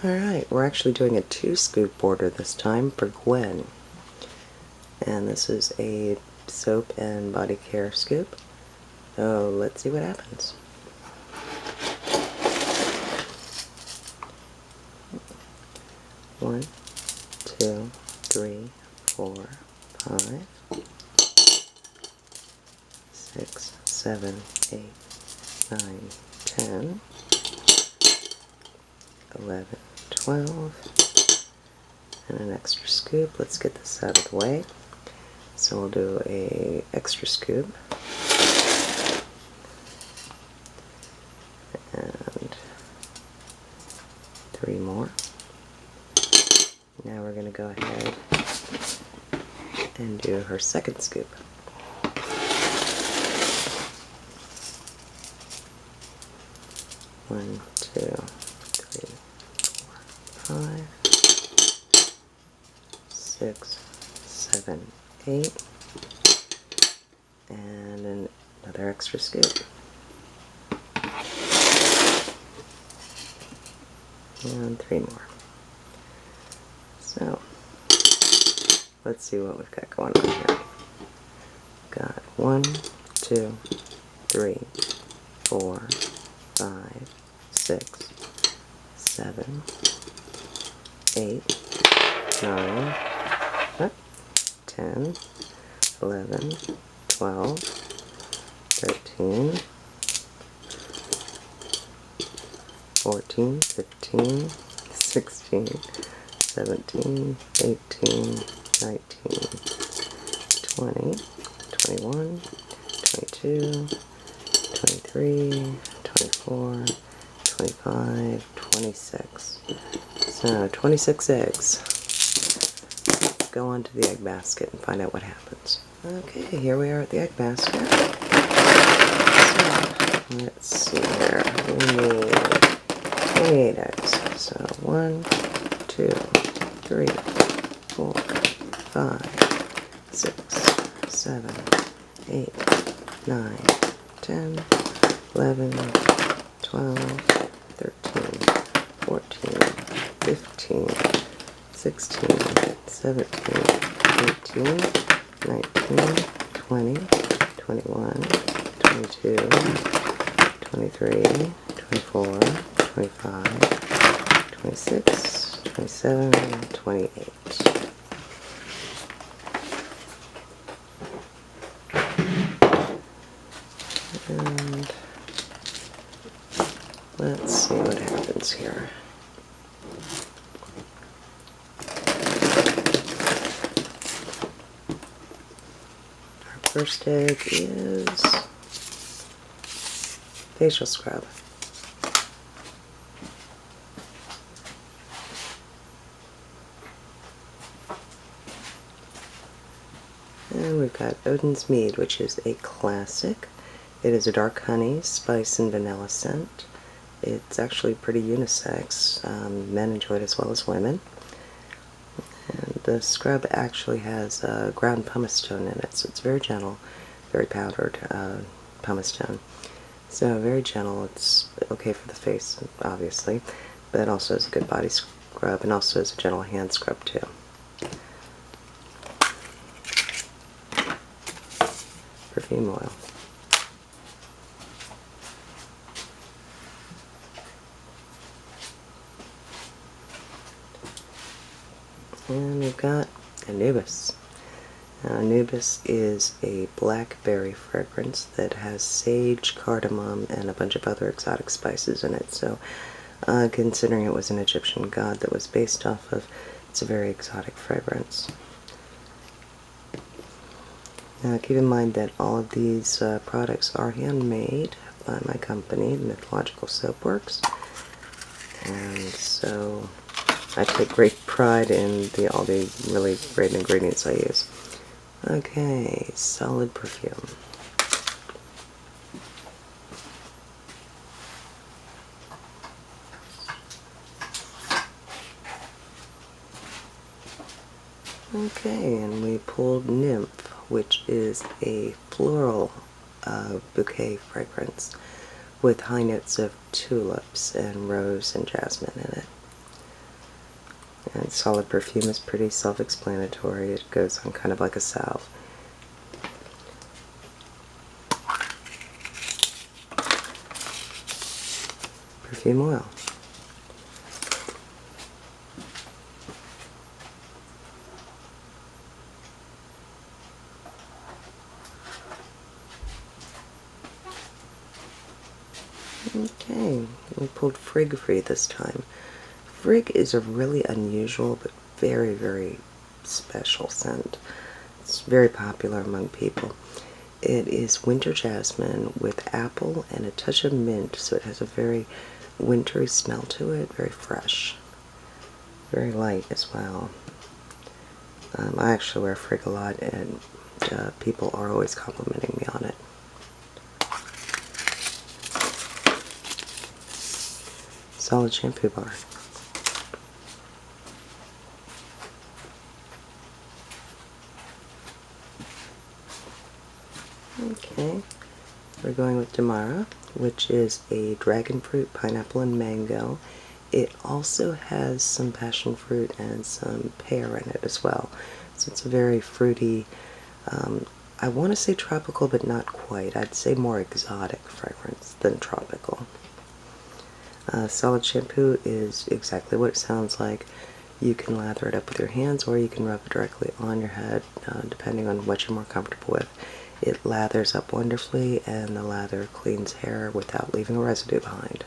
Alright, we're actually doing a 2-scoop border this time for Gwen. And this is a soap and body care scoop. So let's see what happens. One, two, three, 4, 5, 6, 7, 8, 9, 10, 11, 12, and an extra scoop. Let's get this out of the way. So we'll do a extra scoop and 3 more. Now we're going to go ahead and do her second scoop. One, two, 3, 4, 5, 6, 7, 8, and another extra scoop. And 3 more. So, let's see what we've got going on here. Got 1, 2, 3, 4, 5, 6, 7, 8, 9, 10, 11, 12, 13, 14, 15, 16, 17, 18, 19, 20, 21, 22, 23, 24, 25, 26. So 26 eggs. Let's go on to the egg basket and find out what happens. Okay, here we are at the egg basket. So, let's see here. We need 28 eggs. So 1, 2, 3, 4, 5, 6, 7, 8, 9, 10, 11, 12, 13, 14, 15, 16, 17, 18, 19, 20, 21, 22, 23, 24, 25, 26, 27, 28. And let's see what happens here. Our first egg is facial scrub. And we've got Odin's Mead, which is a classic. It is a dark honey, spice, and vanilla scent. It's actually pretty unisex. Men enjoy it as well as women. And the scrub actually has ground pumice stone in it, so it's very gentle, very powdered pumice stone. So very gentle. It's okay for the face, obviously, but it also is a good body scrub and also is a gentle hand scrub too. Perfume oil. And we've got Anubis. Now, Anubis is a blackberry fragrance that has sage, cardamom, and a bunch of other exotic spices in it. So, considering it was an Egyptian god that was based off of, it's a very exotic fragrance. Now, keep in mind that all of these products are handmade by my company, Mythological Soapworks. And so I take great pride in all the really great ingredients I use. Okay, solid perfume. Okay, and we pulled Nymph, which is a floral bouquet fragrance with high notes of tulips and rose and jasmine in it. And Solid perfume is pretty self-explanatory. It goes on kind of like a salve. Perfume oil. Okay, we pulled Frig Free this time. Frig is a really unusual but very, very special scent. It's very popular among people. It is winter jasmine with apple and a touch of mint, so it has a very wintry smell to it, very fresh. Very light as well. I actually wear Frig a lot, and people are always complimenting me on it. Solid shampoo bar. Okay, we're going with Damara, which is a dragon fruit, pineapple, and mango. It also has some passion fruit and some pear in it as well. So it's a very fruity, I want to say tropical, but not quite. I'd say more exotic fragrance than tropical. Solid shampoo is exactly what it sounds like. You can lather it up with your hands, or you can rub it directly on your head, depending on what you're more comfortable with. It lathers up wonderfully, and the lather cleans hair without leaving a residue behind.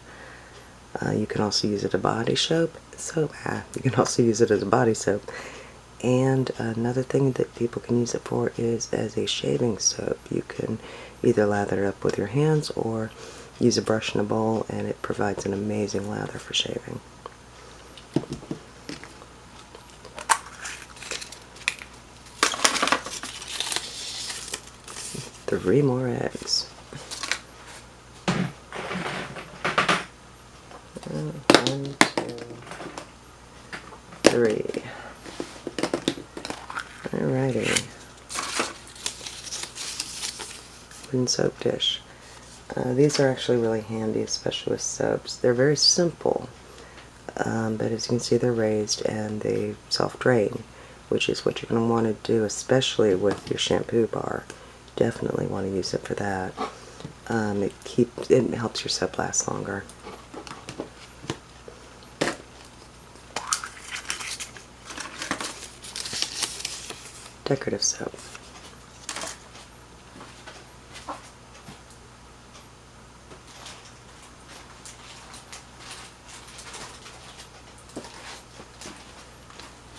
You can also use it as a body soap. You can also use it as a body soap. And another thing that people can use it for is as a shaving soap. You can either lather it up with your hands or use a brush in a bowl, and it provides an amazing lather for shaving. Three more eggs. One, two, three. Alrighty. Wooden soap dish. These are actually really handy, especially with soaps. They're very simple, but as you can see, they're raised and they self-drain, which is what you're going to want to do, especially with your shampoo bar. Definitely want to use it for that. It helps your soap last longer. Decorative soap.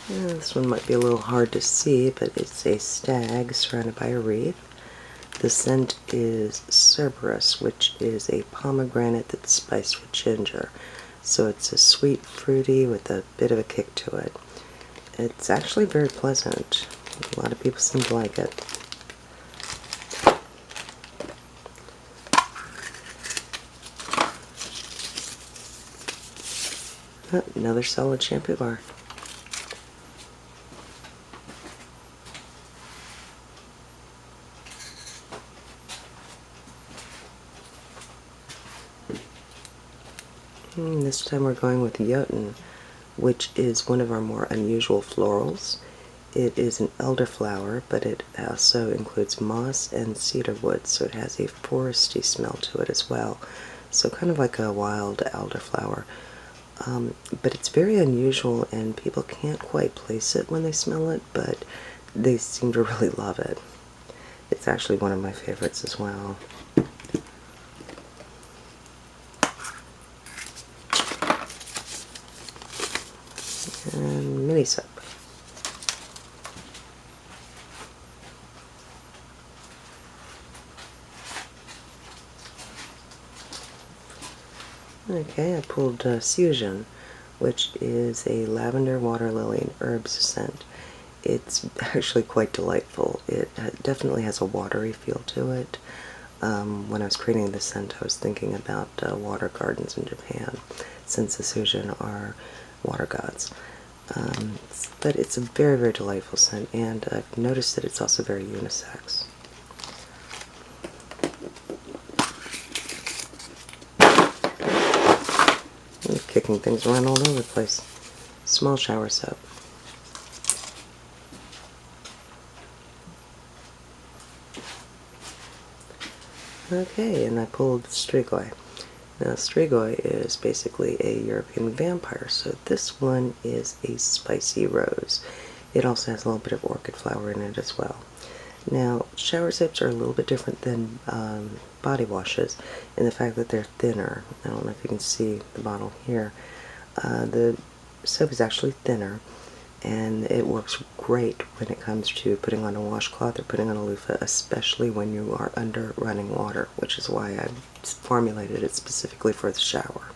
This one might be a little hard to see, but it's a stag surrounded by a wreath. The scent is Cerberus, which is a pomegranate that's spiced with ginger. So it's a sweet fruity with a bit of a kick to it. It's actually very pleasant. A lot of people seem to like it. Oh, another solid shampoo bar. This time we're going with Jotun, which is one of our more unusual florals. It is an elderflower, but it also includes moss and cedar wood, so it has a foresty smell to it as well. So kind of like a wild elderflower. But it's very unusual, and people can't quite place it when they smell it, but they seem to really love it. It's actually one of my favorites as well. And mini soap. Okay, I pulled Fusion, which is a lavender, water lily, and herbs scent. It's actually quite delightful. It definitely has a watery feel to it. When I was creating this scent, I was thinking about water gardens in Japan, since the Fusion are water gods. But it's a very, very delightful scent, and I've noticed that it's also very unisex. I'm kicking things around all over the place. small shower soap. Okay, and I pulled Strigoi. Now Strigoi is basically a European vampire, so this one is a spicy rose. It also has a little bit of orchid flower in it as well. Now, shower soaps are a little bit different than body washes in the fact that they're thinner. I don't know if you can see the bottle here. The soap is actually thinner, and it works great when it comes to putting on a washcloth or putting on a loofah, especially when you are under running water, which is why I formulated it specifically for the shower.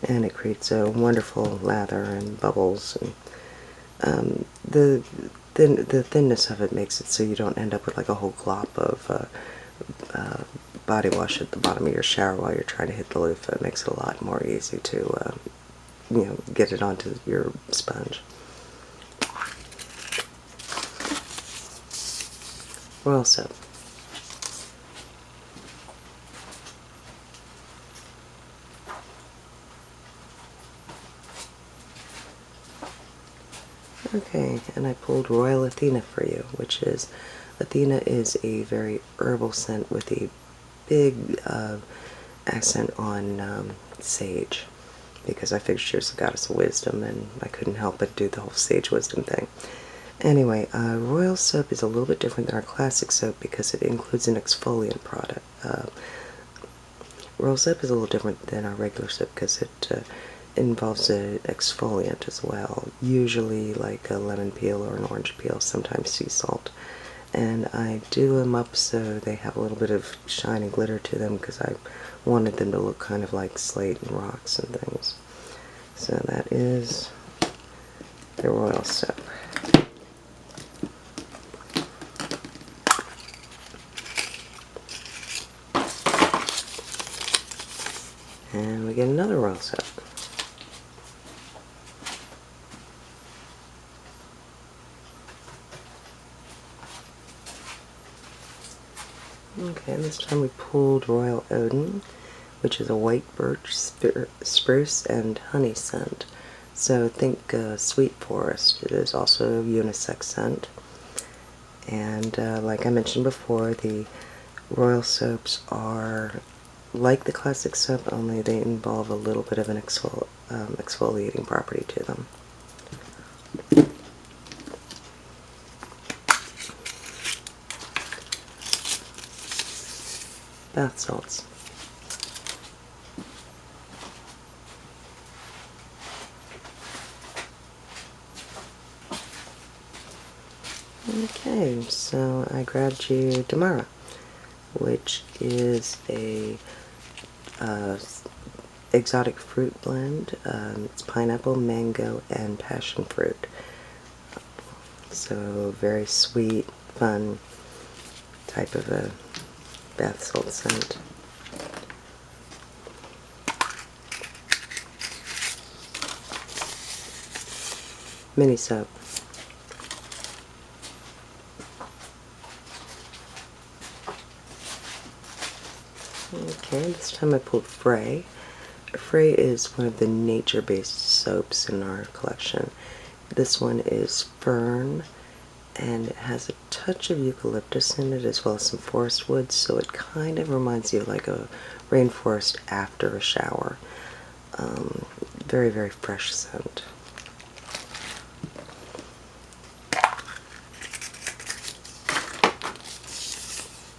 And it creates a wonderful lather and bubbles, and the thinness of it makes it so you don't end up with like a whole glop of body wash at the bottom of your shower while you're trying to hit the loofah. It makes it a lot more easy to get it onto your sponge. Royal soap. Okay, and I pulled Royal Athena for you, which is, Athena is a very herbal scent with a big accent on sage, because I figured she was the goddess of wisdom, and I couldn't help but do the whole sage wisdom thing. Anyway, Royal soap is a little bit different than our classic soap because it includes an exfoliant product. Royal soap is a little different than our regular soap because it involves an exfoliant as well, usually like a lemon peel or an orange peel, sometimes sea salt. And I do them up so they have a little bit of shine and glitter to them because I wanted them to look kind of like slate and rocks and things. So that is the Royal soap. And we get another Royal soap. Okay, this time we pulled Royal Odin, which is a white birch, spruce, and honey scent. So think sweet forest. It is also a unisex scent. And like I mentioned before, the Royal soaps are like the classic soap, only they involve a little bit of an exfoliating property to them. Bath salts. Okay, so I grabbed you Damara, which is a exotic fruit blend. It's pineapple, mango, and passion fruit. So very sweet, fun type of a bath salt scent. Mini soap. Okay, this time I pulled Frey. Frey is one of the nature-based soaps in our collection. This one is fern, and it has a touch of eucalyptus in it as well as some forest wood, so it kind of reminds you of like a rainforest after a shower. Very, very fresh scent.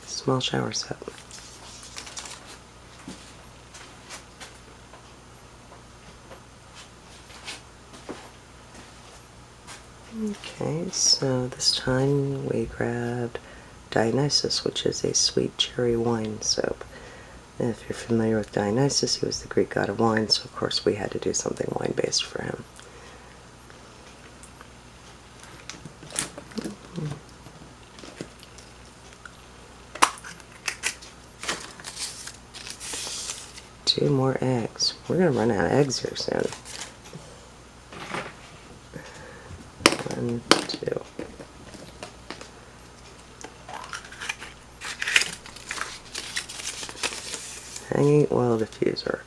Small shower soap. Okay, so this time we grabbed Dionysus, which is a sweet cherry wine soap. And if you're familiar with Dionysus, he was the Greek god of wine, so of course we had to do something wine-based for him. Two more eggs. We're going to run out of eggs here soon. 1, 2. Hanging oil diffuser.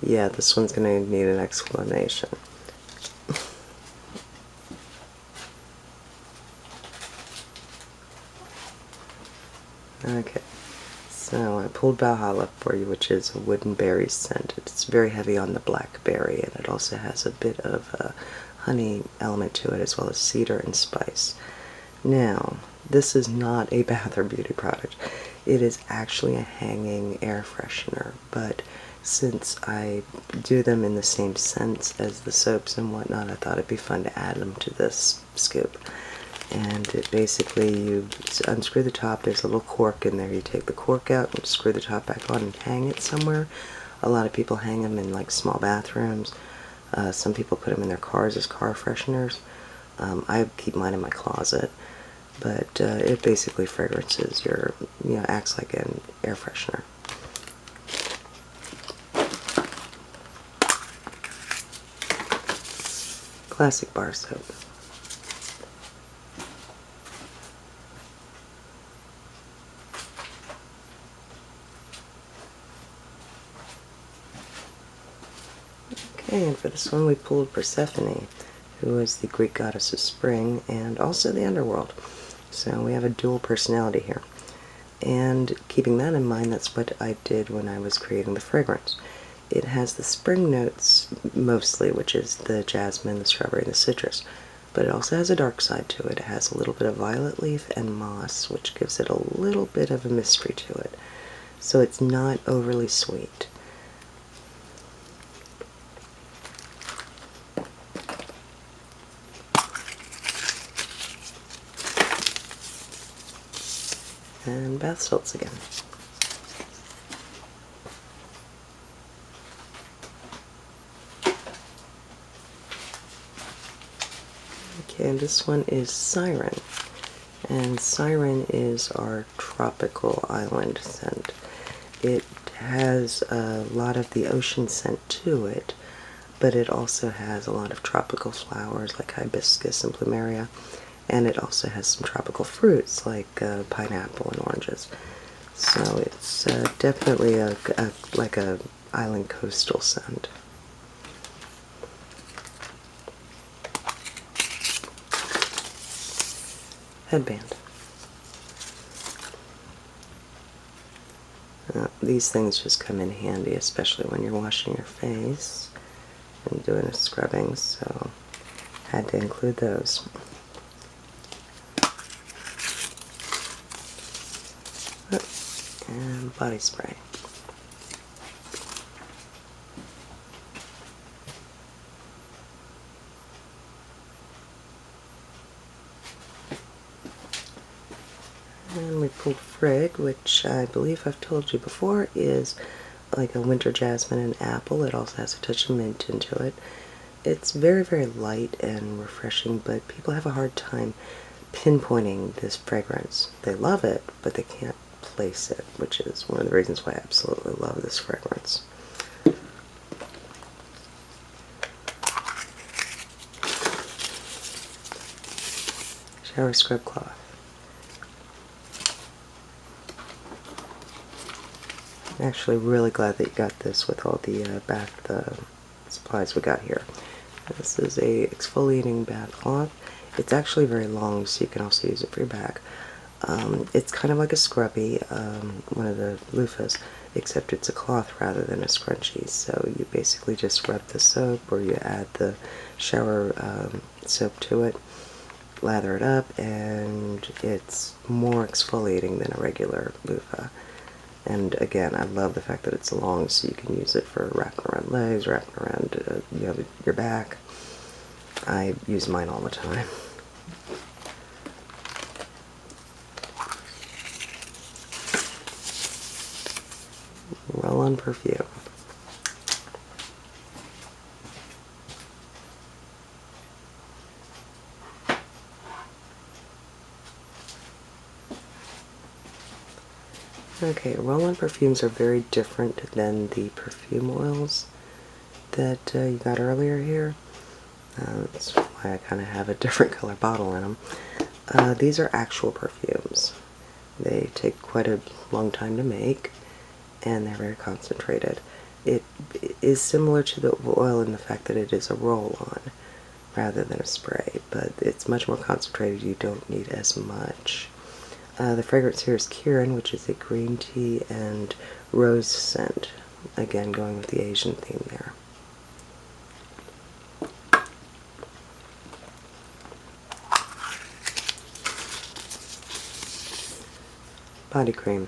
Yeah, this one's going to need an explanation. Okay, so I pulled Valhalla for you, which is a wooden berry scent. It's very heavy on the blackberry, and it also has a bit of a honey element to it, as well as cedar and spice. Now, this is not a bath or beauty product. It is actually a hanging air freshener, but since I do them in the same scents as the soaps and whatnot, I thought it'd be fun to add them to this scoop. And it basically, you unscrew the top, there's a little cork in there, you take the cork out and screw the top back on and hang it somewhere. A lot of people hang them in like small bathrooms. Some people put them in their cars as car fresheners. I keep mine in my closet, but it basically fragrances your, acts like an air freshener. Classic bar soap. Okay, and for this one we pulled Persephone, who is the Greek goddess of spring and also the underworld. So we have a dual personality here. And keeping that in mind, that's what I did when I was creating the fragrance. It has the spring notes mostly, which is the jasmine, the strawberry, and the citrus. But it also has a dark side to it. It has a little bit of violet leaf and moss, which gives it a little bit of a mystery to it. So it's not overly sweet. And bath salts again. Okay, and this one is Siren. And Siren is our tropical island scent. It has a lot of the ocean scent to it, but it also has a lot of tropical flowers like hibiscus and plumeria. And it also has some tropical fruits like pineapple and oranges. So it's definitely like a island coastal scent. Headband. These things just come in handy, especially when you're washing your face and doing a scrubbing, so had to include those. And body spray. And we pulled Frig, which I believe I've told you before is like a winter jasmine and apple. It also has a touch of mint into it. It's very, very light and refreshing, but people have a hard time pinpointing this fragrance. They love it, but they can't place it, which is one of the reasons why I absolutely love this fragrance. Shower scrub cloth. I'm actually really glad that you got this with all the bath supplies we got here. This is a exfoliating bath cloth. It's actually very long, so you can also use it for your back. It's kind of like a scrubby, one of the loofahs, except it's a cloth rather than a scrunchie. So you basically just rub the soap, or you add the shower soap to it, lather it up, and it's more exfoliating than a regular loofah. And again, I love the fact that it's long, so you can use it for wrapping around legs, wrapping around your back. I use mine all the time. Roll-on perfume. Okay, roll-on perfumes are very different than the perfume oils that you got earlier here. That's why I kind of have a different color bottle in them. These are actual perfumes. They take quite a long time to make, and they're very concentrated. It is similar to the oil in the fact that it is a roll-on rather than a spray, but it's much more concentrated. You don't need as much The fragrance here is Kirin, which is a green tea and rose scent. Again, going with the Asian theme there. Body cream.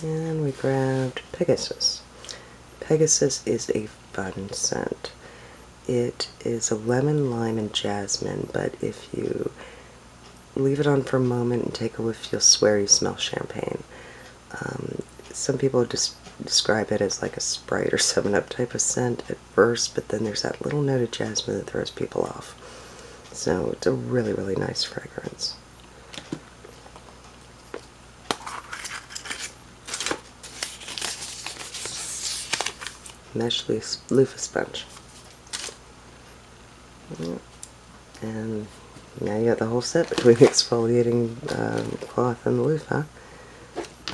And we grabbed Pegasus. Pegasus is a fun scent. It is a lemon, lime, and jasmine, but if you leave it on for a moment and take a whiff, you'll swear you smell champagne. Some people just describe it as like a Sprite or 7-Up type of scent at first, but then there's that little note of jasmine that throws people off. So it's a really, really nice fragrance. Mesh loofah sponge. And now you got the whole set between the exfoliating cloth and the loofah,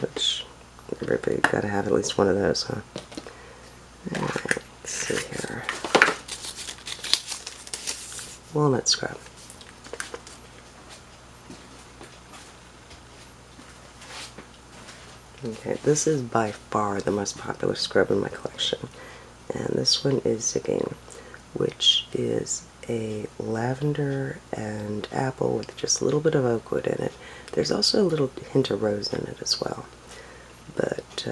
which everybody got to have at least one of those, huh? Alright, let's see here. Walnut scrub. Okay, this is by far the most popular scrub in my collection. And this one is Zigging, which is a lavender and apple with just a little bit of oak wood in it. There's also a little hint of rose in it as well. But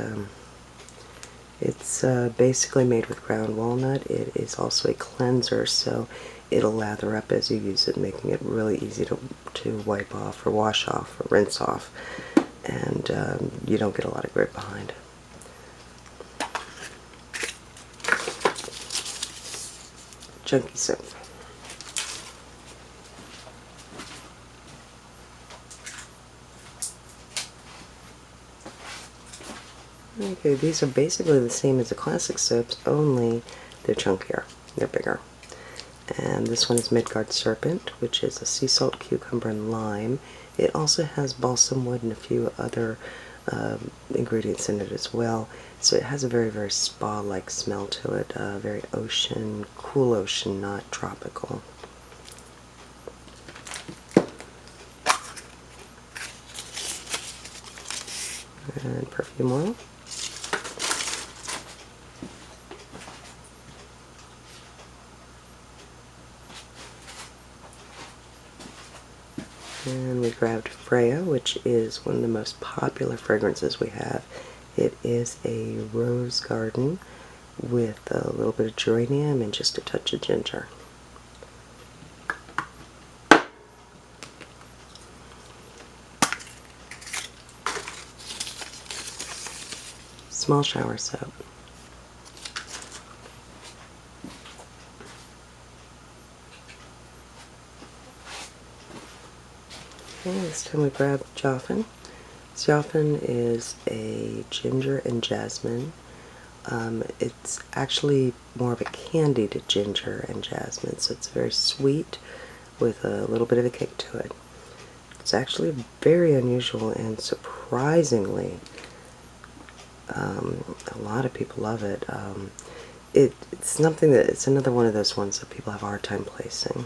it's basically made with ground walnut. It is also a cleanser, so it'll lather up as you use it, making it really easy to wipe off or wash off or rinse off. And you don't get a lot of grit behind. Chunky soap. Okay, these are basically the same as the classic soaps, only they're chunkier, they're bigger. And this one is Midgard Serpent, which is a sea salt, cucumber, and lime. It also has balsam wood and a few other ingredients in it as well. So it has a very, very spa-like smell to it. Very ocean, cool ocean, not tropical. And perfume oil. And we grabbed Freya, which is one of the most popular fragrances we have. It is a rose garden with a little bit of geranium and just a touch of ginger. Small shower soap. Okay, this time we grab Joffen. Joffen is a ginger and jasmine. It's actually more of a candied ginger and jasmine, so it's very sweet with a little bit of a kick to it. It's actually very unusual and surprisingly, a lot of people love it. It's something that, it's another one of those ones that people have a hard time placing.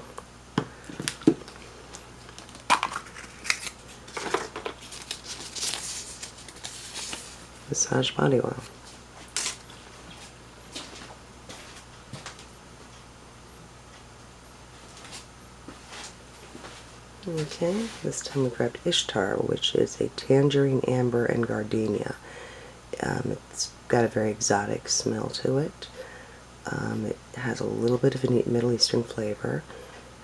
Massage body oil. Okay, this time we grabbed Ishtar, which is a tangerine, amber, and gardenia. It's got a very exotic smell to it. It has a little bit of a Middle Eastern flavor,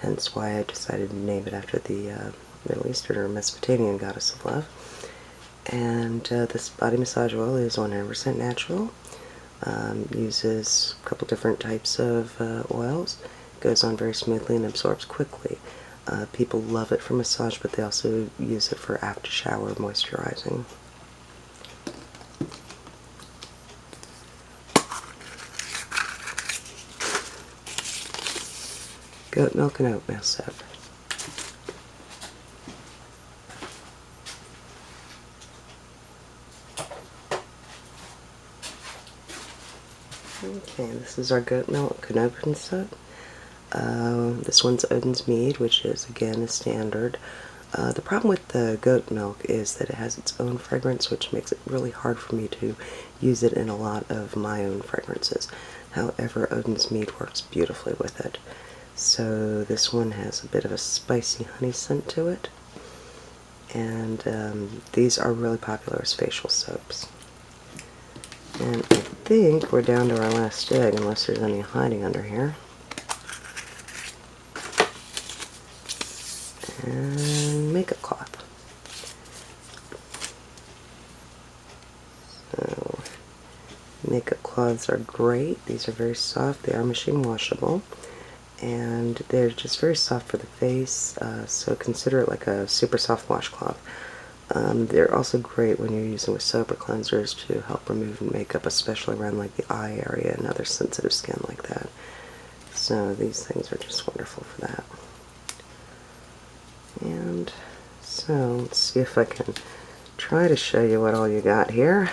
hence why I decided to name it after the Middle Eastern or Mesopotamian goddess of love. And this body massage oil is 100% natural. Uses a couple different types of oils. Goes on very smoothly and absorbs quickly. People love it for massage, but they also use it for after shower moisturizing. Goat milk and oatmeal soap. Okay, this is our goat milk Canopin set. This one's Odin's Mead, which is again a standard. The problem with the goat milk is that it has its own fragrance, which makes it really hard for me to use it in a lot of my own fragrances. However, Odin's Mead works beautifully with it. So this one has a bit of a spicy honey scent to it. And these are really popular as facial soaps. And I think we're down to our last egg, unless there's any hiding under here. And makeup cloth. So, makeup cloths are great. These are very soft. They are machine washable. And they're just very soft for the face, so consider it like a super soft washcloth. They're also great when you're using with soap or cleansers to help remove makeup, especially around like the eye area and other sensitive skin like that. So these things are just wonderful for that. And so let's see if I can try to show you what all you got here.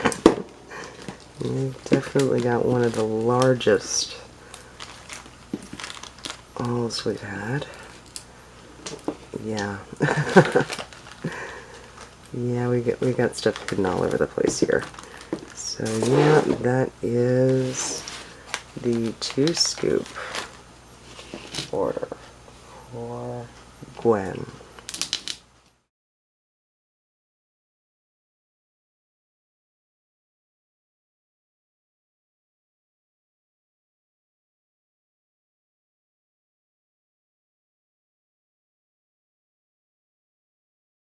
You've definitely got one of the largest alls we've had. Yeah. Yeah, we got stuff hidden all over the place here. So yeah, that is the 2-scoop order for Gwen.